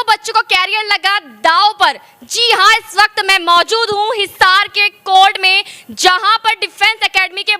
बच्चों का कैरियर लगा दांव पर। जी हाँ, इस वक्त मैं मौजूद हूँ हिसार के कोर्ट में, जहां पर डिफेंस एकेडमी के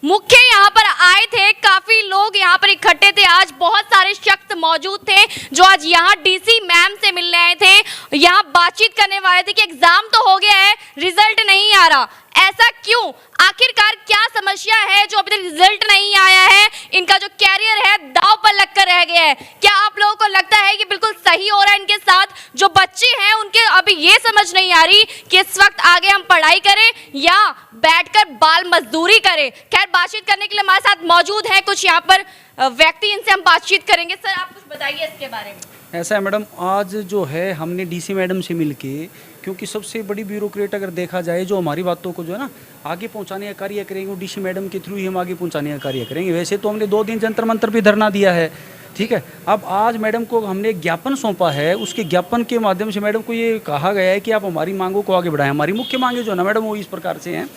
मुख्य यहाँ पर आए थे। काफी लोग यहाँ पर इकट्ठे थे। आज बहुत सारे शख्स मौजूद थे जो आज यहाँ डीसी मैम से मिलने आए थे, यहाँ बातचीत करने वाले थे कि एग्जाम तो हो गया है, रिजल्ट नहीं आ रहा, ऐसा क्यों, आखिरकार क्या समस्या है जो अभी तक रिजल्ट नहीं आया है, इनका जो कैरियर है दांव पर लगकर रह गया है। क्या आप लोगों को लगता है कि बिल्कुल सही हो रहा है इनके साथ? जो बच्चे हैं उनके अभी ये समझ नहीं आ रही कि इस वक्त आगे हम पढ़ाई करें या बैठकर बाल मजदूरी करें। खैर, बातचीत करने के लिए हमारे साथ मौजूद है कुछ यहाँ पर व्यक्ति, इनसे हम बातचीत करेंगे। सर, आप कुछ बताइए इसके बारे में। ऐसा है मैडम, आज जो है हमने डीसी मैडम से मिलके, क्योंकि सबसे बड़ी ब्यूरोक्रेट अगर देखा जाए जो हमारी बातों को जो है ना आगे पहुंचाने का कार्य करेंगे, वो डीसी मैडम के थ्रू ही हम आगे पहुंचाने का कार्य करेंगे। वैसे तो हमने 2 दिन जंतर मंतर भी धरना दिया है, ठीक है। अब आज मैडम को हमने एक ज्ञापन सौंपा है, उसके ज्ञापन के माध्यम से मैडम को ये कहा गया है कि आप हमारी मांगों को आगे बढ़ाएं। हमारी मुख्य मांगे जो है ना मैडम वो इस प्रकार से हैं।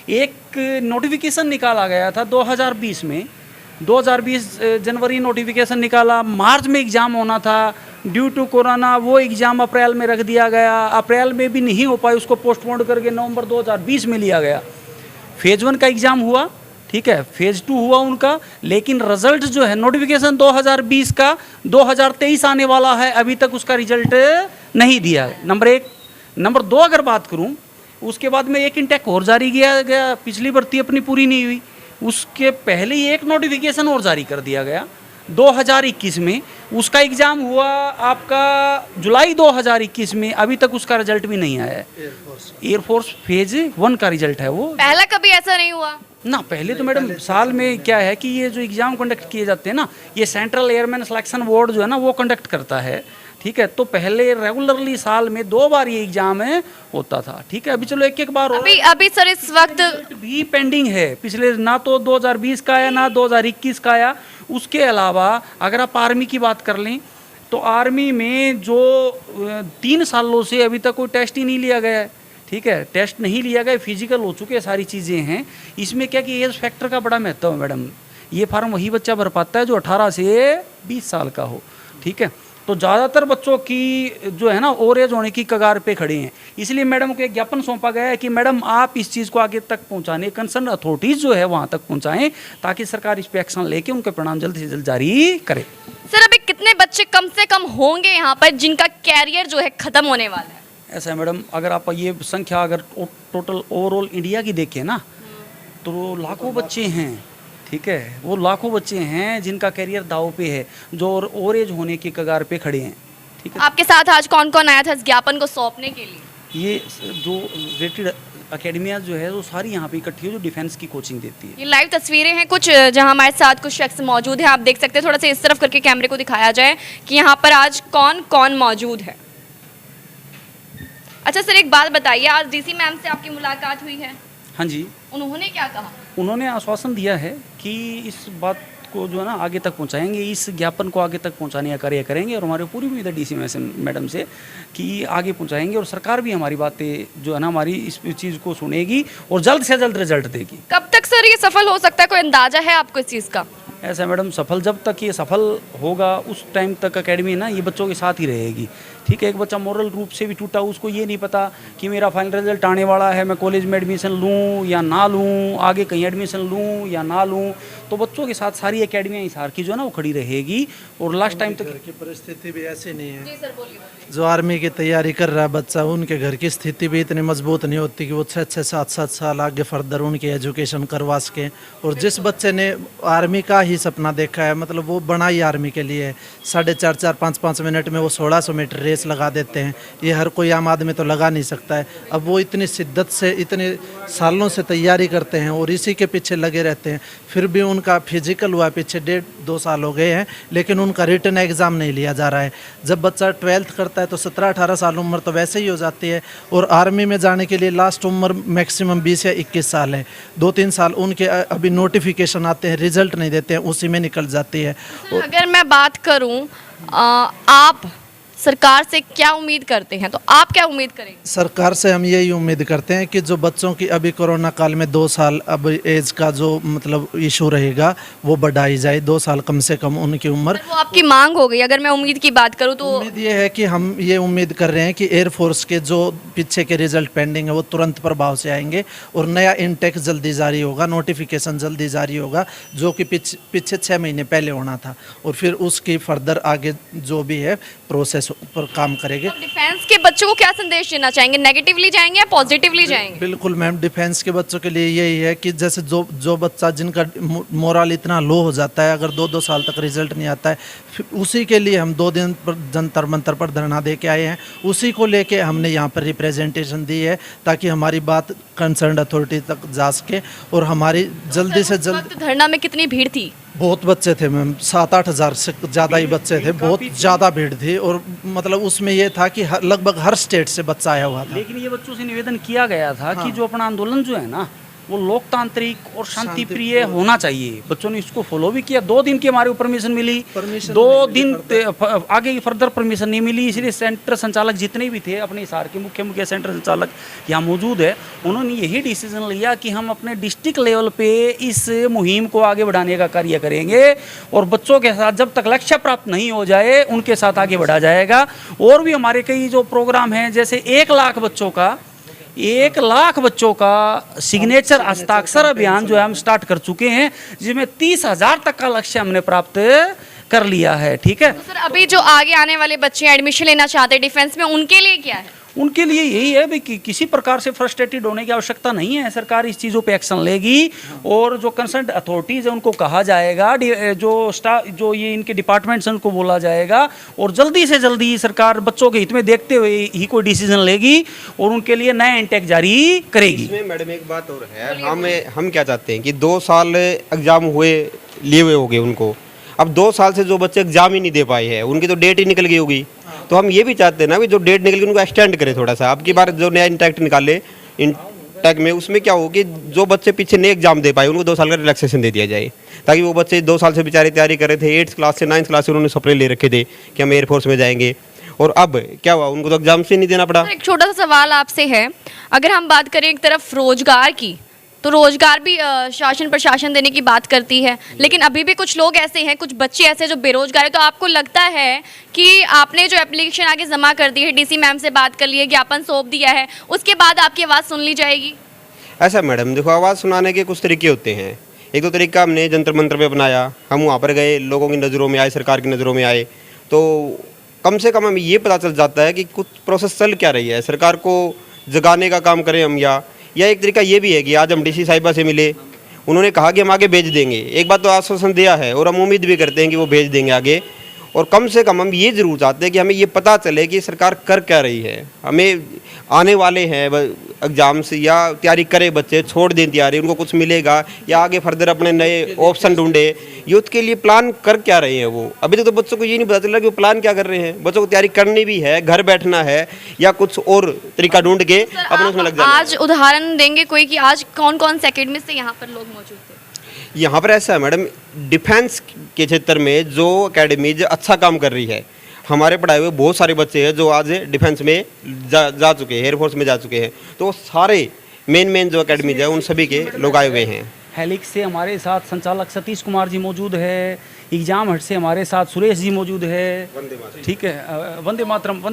एक नोटिफिकेशन निकाला गया था 2020 में, 2020 जनवरी नोटिफिकेशन निकाला, मार्च में एग्ज़ाम होना था, ड्यू टू कोरोना वो एग्ज़ाम अप्रैल में रख दिया गया, अप्रैल में भी नहीं हो पाई, उसको पोस्टपोन करके नवंबर 2020 में लिया गया। फेज़ 1 का एग्ज़ाम हुआ, ठीक है, फेज़ 2 हुआ उनका, लेकिन रिजल्ट जो है नोटिफिकेशन 2020 का 2023 आने वाला है, अभी तक उसका रिजल्ट नहीं दिया। नंबर 1। नंबर 2 अगर बात करूं, उसके बाद में एक इंटेक और जारी किया गया, पिछली भर्ती अपनी पूरी नहीं हुई, उसके पहले ही एक नोटिफिकेशन और जारी कर दिया गया 2021 में। उसका एग्ज़ाम हुआ आपका जुलाई 2021 में, अभी तक उसका रिजल्ट भी नहीं आया है। एयरफोर्स फेज 1 का रिजल्ट है वो। पहला कभी ऐसा नहीं हुआ ना, पहले तो मैडम साल में क्या है कि ये जो एग्ज़ाम कंडक्ट किए जाते हैं ना, ये सेंट्रल एयरमैन सिलेक्शन बोर्ड जो है ना वो कंडक्ट करता है, ठीक है। तो पहले रेगुलरली साल में 2 बार ये एग्जाम है होता था, ठीक है। अभी चलो एक बार अभी सर इस वक्त भी पेंडिंग है, पिछले ना तो 2020 का आया ना 2021 का आया। उसके अलावा अगर आप आर्मी की बात कर लें तो आर्मी में जो 3 सालों से अभी तक कोई टेस्ट ही नहीं लिया गया है, ठीक है, टेस्ट नहीं लिया गया, फिजिकल हो चुके सारी चीज़ें हैं। इसमें क्या कि एज फैक्टर का बड़ा महत्व है मैडम। ये फार्म वही बच्चा भर पाता है जो 18 से 20 साल का हो, ठीक है। तो ज़्यादातर बच्चों की जो है ना ओवर एज होने की कगार पे खड़े हैं। इसलिए मैडम को एक ज्ञापन सौंपा गया है कि मैडम आप इस चीज़ को आगे तक पहुंचाने, कंसर्न अथॉरिटीज़ जो है वहां तक पहुंचाएं, ताकि सरकार इस पे एक्शन लेके उनके परिणाम जल्द से जल्द जारी करे। सर, अभी कितने बच्चे कम से कम होंगे यहाँ पर जिनका कैरियर जो है ख़त्म होने वाला है? ऐसा है मैडम, अगर आप ये संख्या अगर टोटल ओवरऑल इंडिया की देखें ना तो लाखों बच्चे हैं, ठीक है, वो लाखों बच्चे हैं जिनका करियर दांव पे है, जो ओवर एज होने की कगार पे खड़े हैं, ठीक है। आपके साथ आज कौन कौन आया था इस ज्ञापन को सौंपने के लिए? ये जो रेटेड अकेडमियाँ जो है वो सारी यहाँ पे इकट्ठी है जो डिफेंस की कोचिंग देती है। ये लाइव तस्वीरें हैं कुछ, जहाँ हमारे साथ कुछ शख्स मौजूद हैं, आप देख सकते हैं। थोड़ा सा इस तरफ करके कैमरे को दिखाया जाए कि यहाँ पर आज कौन कौन मौजूद है। अच्छा सर, एक बात बताइए, आज डीसी मैम से आपकी मुलाकात हुई है? हाँ जी। उन्होंने क्या कहा? उन्होंने आश्वासन दिया है कि इस बात को जो है ना आगे तक पहुंचाएंगे, इस ज्ञापन को आगे तक पहुंचाने का कार्य करेंगे, और हमारी पूरी उम्मीद है डीसी मैडम से कि आगे पहुंचाएंगे, और सरकार भी हमारी बातें जो है ना हमारी इस चीज़ को सुनेगी और जल्द से जल्द रिजल्ट देगी। कब तक सर ये सफल हो सकता है, कोई अंदाजा है आपको इस चीज़ का? ऐसा मैडम, सफल जब तक ये सफल होगा उस टाइम तक एकेडमी ना ये बच्चों के साथ ही रहेगी, ठीक है। एक बच्चा मोरल रूप से भी टूटा, उसको ये नहीं पता कि मेरा फाइनल रिजल्ट आने वाला है, मैं कॉलेज में एडमिशन लूँ या ना लूँ, आगे कहीं एडमिशन लूँ या ना लूँ, तो बच्चों के साथ सारी एकेडमियाँ हिसार की जो है ना वो खड़ी रहेगी। और लास्ट टाइम तक की परिस्थिति भी ऐसी नहीं है। जी सर, बोलिए। जो आर्मी की तैयारी कर रहा है बच्चा, उनके घर की स्थिति भी इतनी मजबूत नहीं होती कि वो 6-6, 7-7 साल आगे फर्दर उनकी एजुकेशन करवा सकें। और जिस बच्चे ने आर्मी का ही सपना देखा है, मतलब वो बना ही आर्मी के लिए, 4.5, 5-5 मिनट में वो 1600 मीटर रेस लगा देते हैं। ये हर कोई आम आदमी तो लगा नहीं सकता है। अब वो इतनी शिद्दत से इतने सालों से तैयारी करते हैं और इसी के पीछे लगे रहते हैं, फिर भी उनका फिजिकल हुआ पीछे 1.5-2 साल हो गए हैं, लेकिन उनका रिटन एग्ज़ाम नहीं लिया जा रहा है। जब बच्चा 12th करता है तो 17-18 साल उम्र तो वैसे ही हो जाती है, और आर्मी में जाने के लिए लास्ट उम्र मैक्सिमम 20 या 21 साल है। 2-3 साल उनके अभी नोटिफिकेशन आते हैं, रिजल्ट नहीं देते हैं, उसी में निकल जाती है। अगर मैं बात करूं, आप सरकार से क्या उम्मीद करते हैं, तो आप क्या उम्मीद करेंगे? सरकार से हम यही उम्मीद करते हैं कि जो बच्चों की अभी कोरोना काल में 2 साल अब एज का जो मतलब इशू रहेगा वो बढ़ाई जाए, 2 साल कम से कम उनकी उम्र। वो आपकी मांग हो गई। अगर मैं उम्मीद की बात करूं तो उम्मीद ये है कि हम ये उम्मीद कर रहे हैं कि एयरफोर्स के जो पीछे के रिजल्ट पेंडिंग है वो तुरंत प्रभाव से आएंगे और नया इनटेक जल्दी जारी होगा, नोटिफिकेशन जल्दी जारी होगा, जो कि पीछे 6 महीने पहले होना था, और फिर उसकी फर्दर आगे जो भी है प्रोसेस पर काम करेंगे। तो डिफेंस के बच्चों को क्या संदेश देना चाहेंगे? नेगेटिवली जाएंगे या पॉजिटिवली जाएंगे? बिल्कुल मैम, डिफेंस के बच्चों के लिए यही है कि जैसे जो बच्चा जिनका मोरल इतना लो हो जाता है, अगर 2-2 साल तक रिजल्ट नहीं आता है, फिर उसी के लिए हम 2 दिन पर जंतर मंतर पर धरना दे के आए हैं। उसी को लेके हमने यहाँ पर रिप्रेजेंटेशन दी है ताकि हमारी बात कंसर्न अथॉरिटी तक जा सके और हमारी जल्दी से जल्द। धरना में कितनी भीड़ थी? बहुत बच्चे थे मैम, 7-8 हज़ार से ज़्यादा ही बच्चे थे, बहुत ज़्यादा भीड़ थी, और मतलब उसमें ये था कि लगभग हर स्टेट से बच्चा आया हुआ था। लेकिन ये बच्चों से निवेदन किया गया था कि जो अपना आंदोलन जो है ना वो लोकतांत्रिक और शांति प्रिय होना चाहिए। बच्चों ने इसको फॉलो भी किया। 2 दिन की हमारे को परमिशन मिली, 2 दिन आगे की फर्दर परमिशन नहीं मिली, इसलिए सेंटर संचालक जितने भी थे अपने हिसार के मुख्य सेंटर संचालक यहाँ मौजूद है, उन्होंने यही डिसीजन लिया कि हम अपने डिस्ट्रिक्ट लेवल पे इस मुहिम को आगे बढ़ाने का कार्य करेंगे और बच्चों के साथ जब तक लक्ष्य प्राप्त नहीं हो जाए उनके साथ आगे बढ़ा जाएगा। और भी हमारे कई जो प्रोग्राम हैं, जैसे 1 लाख बच्चों का सिग्नेचर हस्ताक्षर अभियान जो है हम स्टार्ट कर चुके हैं, जिसमें 30,000 तक का लक्ष्य हमने प्राप्त कर लिया है। ठीक है, तो सर अभी जो आगे आने वाले बच्चे एडमिशन लेना चाहते हैं डिफेंस में, उनके लिए क्या है? उनके लिए यही है भी कि किसी प्रकार से फ्रस्ट्रेटेड होने की आवश्यकता नहीं है। सरकार इस चीज़ों पे एक्शन लेगी और जो कंसर्न अथॉरिटीज़ है उनको कहा जाएगा, जो ये इनके डिपार्टमेंट्स हैं उनको बोला जाएगा और जल्दी से जल्दी सरकार बच्चों के हित में देखते हुए ही कोई डिसीजन लेगी और उनके लिए नया इंटेक जारी करेगी। इसमें मैडम एक बात और है, हम क्या चाहते हैं कि 2 साल एग्ज़ाम लिए हुए हो गए उनको, अब 2 साल से जो बच्चे एग्जाम ही नहीं दे पाए हैं उनकी तो डेट ही निकल गई होगी, तो हम ये भी चाहते हैं ना कि जो डेट निकल गई उनको एक्सटेंड करें थोड़ा सा। अब की बार जो नया इंटेक्ट निकाले इंटेक में, उसमें क्या हो कि जो बच्चे पीछे नहीं एग्जाम दे पाए उनको 2 साल का रिलैक्सेशन दे दिया जाए, ताकि वो बच्चे 2 साल से बेचारे तैयारी कर रहे थे, 8th क्लास से 9th क्लास से उन्होंने सपने ले रखे थे कि हम एयरफोर्स में जाएंगे, और अब क्या हुआ, उनको तो एग्जाम से नहीं देना पड़ा। एक छोटा सा सवाल आपसे है, अगर हम बात करें एक तरफ रोजगार की, तो रोजगार भी शासन प्रशासन देने की बात करती है, लेकिन अभी भी कुछ लोग ऐसे हैं, कुछ बच्चे ऐसे हैं जो बेरोजगार है। तो आपको लगता है कि आपने जो एप्लीकेशन आगे जमा कर दी है, डीसी मैम से बात कर ली है, ज्ञापन सौंप दिया है, उसके बाद आपकी आवाज़ सुन ली जाएगी? ऐसा मैडम देखो, आवाज़ सुनाने के कुछ तरीके होते हैं। एक तो तरीका हमने जंतर मंतर पे अपनाया, हम वहाँ पर गए, लोगों की नज़रों में आए, सरकार की नज़रों में आए, तो कम से कम हमें ये पता चल जाता है कि कुछ प्रोसेस चल क्या रही है, सरकार को जगाने का काम करें हम। या एक तरीका ये भी है कि आज हम डीसी साहिबा से मिले, उन्होंने कहा कि हम आगे भेज देंगे, एक बात तो आश्वासन दिया है और हम उम्मीद भी करते हैं कि वो भेज देंगे आगे। और कम से कम हम ये ज़रूर चाहते हैं कि हमें ये पता चले कि सरकार कर क्या रही है। हमें आने वाले हैं एग्जाम्स या तैयारी करे बच्चे, छोड़ दें तैयारी, उनको कुछ मिलेगा या आगे फर्दर अपने नए ऑप्शन ढूंढे, यूथ के लिए प्लान कर क्या रहे हैं वो। अभी तक तो बच्चों को ये नहीं पता चल रहा कि वो प्लान क्या कर रहे हैं। बच्चों को तैयारी करनी भी है, घर बैठना है या कुछ और तरीका ढूंढ के अपने उसमें लग जाना। आज उदाहरण देंगे कोई कि आज कौन कौन से एकेडमी से यहाँ पर लोग मौजूद थे? यहाँ पर ऐसा है मैडम, डिफेंस के क्षेत्र में जो एकेडमीज अच्छा काम कर रही है, हमारे पढ़ाए हुए बहुत सारे बच्चे हैं जो आज डिफेंस में जा चुके हैं, एयरफोर्स में जा चुके हैं, तो वो सारे मेन जो एकेडमीज है उन सभी के लोग आए हुए हैं। हेलिक्स से हमारे साथ संचालक सतीश कुमार जी मौजूद है, एग्जाम हट से हमारे साथ सुरेश जी मौजूद है, ठीक है, वंदे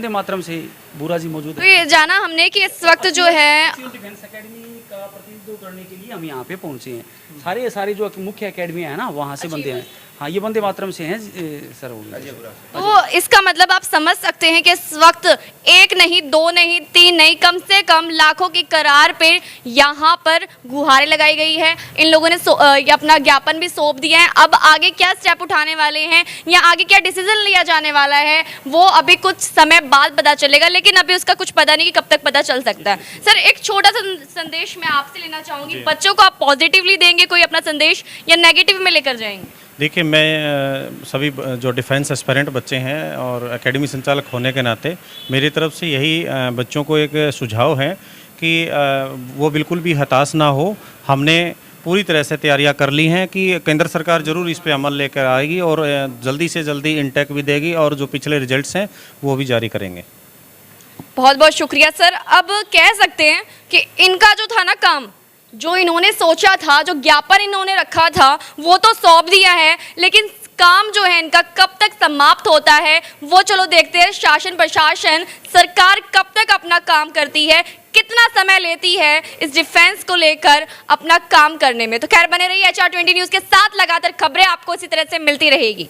मातरम से बूरा जी मौजूद तो है। ये जाना हमने कि इस वक्त जो है डिफेंस एकेडमी का प्रतिनिधित्व करने के लिए हम यहाँ पे पहुँचे हैं। सारे जो मुख्य एकेडमियाँ हैं ना वहाँ से बंदे हैं। हाँ, ये वंदे मातरम से हैं सर। तो इसका मतलब आप समझ सकते हैं कि इस वक्त 1 नहीं 2 नहीं 3 नहीं, कम से कम लाखों की करार पे यहाँ पर गुहारें लगाई गई है। इन लोगों ने अपना ज्ञापन भी सौंप दिया है। अब आगे क्या स्टेप उठाने वाले हैं या आगे क्या डिसीजन लिया जाने वाला है वो अभी कुछ समय बाद पता चलेगा, लेकिन अभी उसका कुछ पता नहीं कि कब तक पता चल सकता है। सर एक छोटा सा संदेश मैं आपसे लेना चाहूँगी, बच्चों को आप पॉजिटिवली देंगे कोई अपना संदेश या नेगेटिव में लेकर जाएंगे? देखिए, मैं सभी जो डिफेंस एस्पिरेंट बच्चे हैं और एकेडमी संचालक होने के नाते मेरी तरफ से यही बच्चों को एक सुझाव है कि वो बिल्कुल भी हताश ना हो। हमने पूरी तरह से तैयारियां कर ली हैं कि केंद्र सरकार जरूर इस पे अमल लेकर आएगी और जल्दी से जल्दी इनटेक भी देगी और जो पिछले रिजल्ट्स हैं वो भी जारी करेंगे। बहुत बहुत शुक्रिया सर। अब कह सकते हैं कि इनका जो था ना काम, जो इन्होंने सोचा था, जो ज्ञापन इन्होंने रखा था, वो तो सौंप दिया है, लेकिन काम जो है इनका कब तक समाप्त होता है वो चलो देखते हैं। शासन प्रशासन सरकार कब तक अपना काम करती है, कितना समय लेती है इस डिफेंस को लेकर अपना काम करने में। तो खैर बने रहिए HR20 न्यूज़ के साथ, लगातार खबरें आपको इसी तरह से मिलती रहेगी।